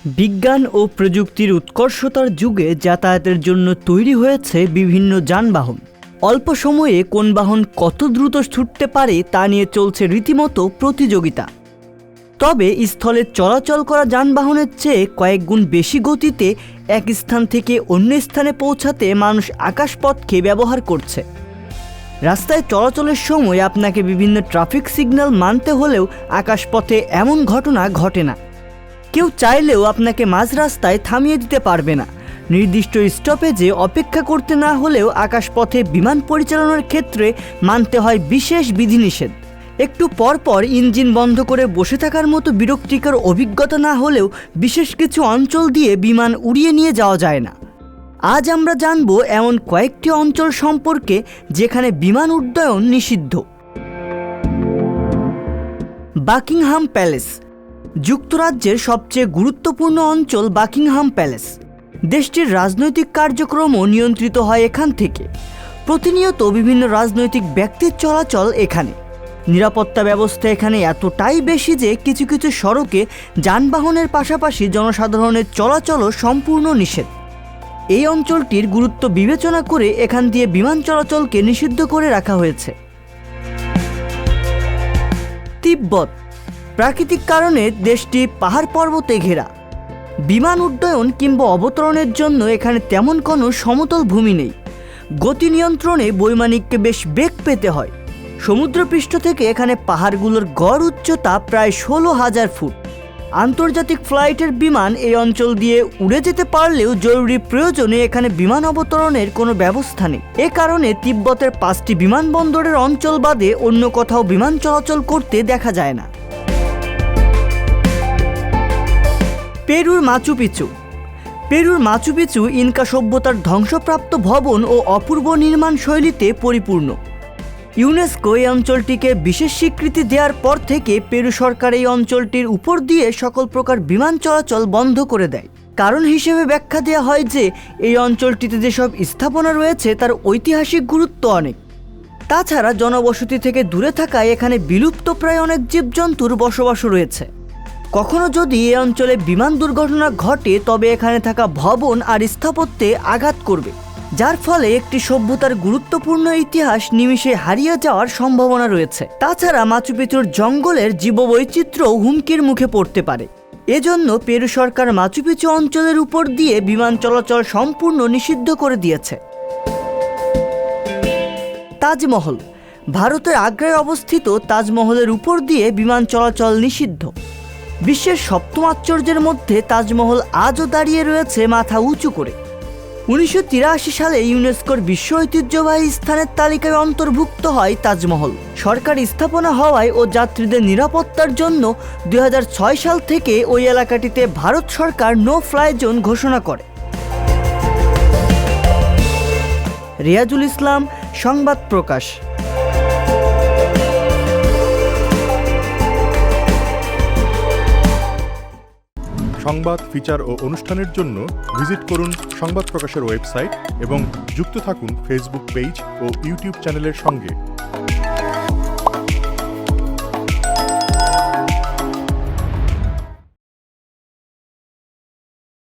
বিজ্ঞান ও প্রযুক্তির উৎকর্ষতার যুগে যাতায়াতের জন্য তৈরি হয়েছে বিভিন্ন যানবাহন। অল্প সময়ে কোন বাহন কত দ্রুত ছুটতে পারে তা নিয়ে চলছে রীতিমতো প্রতিযোগিতা। তবে স্থলে চলাচল করা যানবাহনের চেয়ে কয়েক গুণ বেশি গতিতে এক স্থান থেকে অন্য স্থানে পৌঁছাতে মানুষ আকাশপথকে ব্যবহার করছে। রাস্তায় চলাচলের সময় আপনাকে বিভিন্ন ট্রাফিক সিগন্যাল মানতে হলেও আকাশপথে এমন ঘটনা ঘটে না। কেউ চাইলেও আপনাকে মাঝ রাস্তায় থামিয়ে দিতে পারবে না। নির্দিষ্ট স্টপেজে অপেক্ষা করতে না হলেও আকাশপথে বিমান পরিচালনার ক্ষেত্রে মানতে হয় বিশেষ বিধিনিষেধ। একটু পরপর ইঞ্জিন বন্ধ করে বসে থাকার মতো বিরক্তিকর অভিজ্ঞতা না হলেও বিশেষ কিছু অঞ্চল দিয়ে বিমান উড়িয়ে নিয়ে যাওয়া যায় না। আজ আমরা জানব এমন কয়েকটি অঞ্চল সম্পর্কে যেখানে বিমান উড্ডয়ন নিষিদ্ধ। Buckingham palace. যুক্তরাজ্যের সবচেয়ে গুরুত্বপূর্ণ অঞ্চল বাকিংহাম প্যালেস। দেশটির রাজনৈতিক কার্যক্রমও নিয়ন্ত্রিত হয় এখান থেকে। প্রতিনিয়ত বিভিন্ন রাজনৈতিক ব্যক্তির চলাচল এখানে। নিরাপত্তা ব্যবস্থা এখানে এতটাই বেশি যে কিছু কিছু সড়কে যানবাহনের পাশাপাশি জনসাধারণের চলাচলও সম্পূর্ণ নিষেধ। এই অঞ্চলটির গুরুত্ব বিবেচনা করে এখান দিয়ে বিমান চলাচলকে নিষিদ্ধ করে রাখা হয়েছে। তিব্বত। প্রাকৃতিক কারণে দেশটি পাহাড় পর্বতে ঘেরা। বিমান উড্ডয়ন কিংবা অবতরণের জন্য এখানে তেমন কোনো সমতল ভূমি নেই। গতি নিয়ন্ত্রণে বৈমানিককে বেশ বেগ পেতে হয়। সমুদ্রপৃষ্ঠ থেকে এখানে পাহাড়গুলোর গড় উচ্চতা প্রায় 16,000 ফুট। আন্তর্জাতিক ফ্লাইটের বিমান এই অঞ্চল দিয়ে উড়ে যেতে পারলেও জরুরি প্রয়োজনে এখানে বিমান অবতরণের কোনো ব্যবস্থা নেই। এ কারণে তিব্বতের 5টি বিমানবন্দরের অঞ্চল বাদে অন্য কোথাও বিমান চলাচল করতে দেখা যায় না। পেরুর মাচু পিচু। পেরুর মাচু পিচু ইনকা সভ্যতার ধ্বংসপ্রাপ্ত ভবন ও অপূর্ব নির্মাণ শৈলীতে পরিপূর্ণ। ইউনেস্কো এই অঞ্চলটিকে বিশেষ স্বীকৃতি দেওয়ার পর থেকে পেরু সরকার এই অঞ্চলটির উপর দিয়ে সকল প্রকার বিমান চলাচল বন্ধ করে দেয়। কারণ হিসেবে ব্যাখ্যা দেওয়া হয় যে এই অঞ্চলটিতে যেসব স্থাপনা রয়েছে তার ঐতিহাসিক গুরুত্ব অনেক। তাছাড়া জনবসতি থেকে দূরে থাকায় এখানে বিলুপ্তপ্রায় অনেক জীবজন্তুর বসবাস রয়েছে। কখনো যদি এই অঞ্চলে বিমান দুর্ঘটনা ঘটে তবে এখানে থাকা ভবন আর স্থাপত্যে আঘাত করবে, যার ফলে একটি সভ্যতার গুরুত্বপূর্ণ ইতিহাস নিমিষে হারিয়ে যাওয়ার সম্ভাবনা রয়েছে। তাছাড়া মাচু পিচুর জঙ্গলের জীববৈচিত্র্যও হুমকির মুখে পড়তে পারে। এজন্য পেরু সরকার মাচু পিচু অঞ্চলের উপর দিয়ে বিমান চলাচল সম্পূর্ণ নিষিদ্ধ করে দিয়েছে। তাজমহল। ভারতের আগ্রায় অবস্থিত তাজমহলের উপর দিয়ে বিমান চলাচল নিষিদ্ধ। বিশ্বের 7ম আশ্চর্যের মধ্যে তাজমহল আজও দাঁড়িয়ে রয়েছে মাথা উঁচু করে। 1983 সালে ইউনেস্কোর বিশ্ব ঐতিহ্যবাহী স্থানের তালিকায় অন্তর্ভুক্ত হয় তাজমহল। সরকারি স্থাপনা হওয়ায় ও যাত্রীদের নিরাপত্তার জন্য 2006 সাল থেকে ওই এলাকাটিতে ভারত সরকার নো ফ্লাই জোন ঘোষণা করে। রিয়াজুল ইসলাম, সংবাদ প্রকাশ। সংবাদ, ফিচার ও অনুষ্ঠানের জন্য ভিজিট করুন সংবাদ প্রকাশের ওয়েবসাইট এবং যুক্ত থাকুন ফেসবুক পেজ ও ইউটিউব চ্যানেলের সঙ্গে।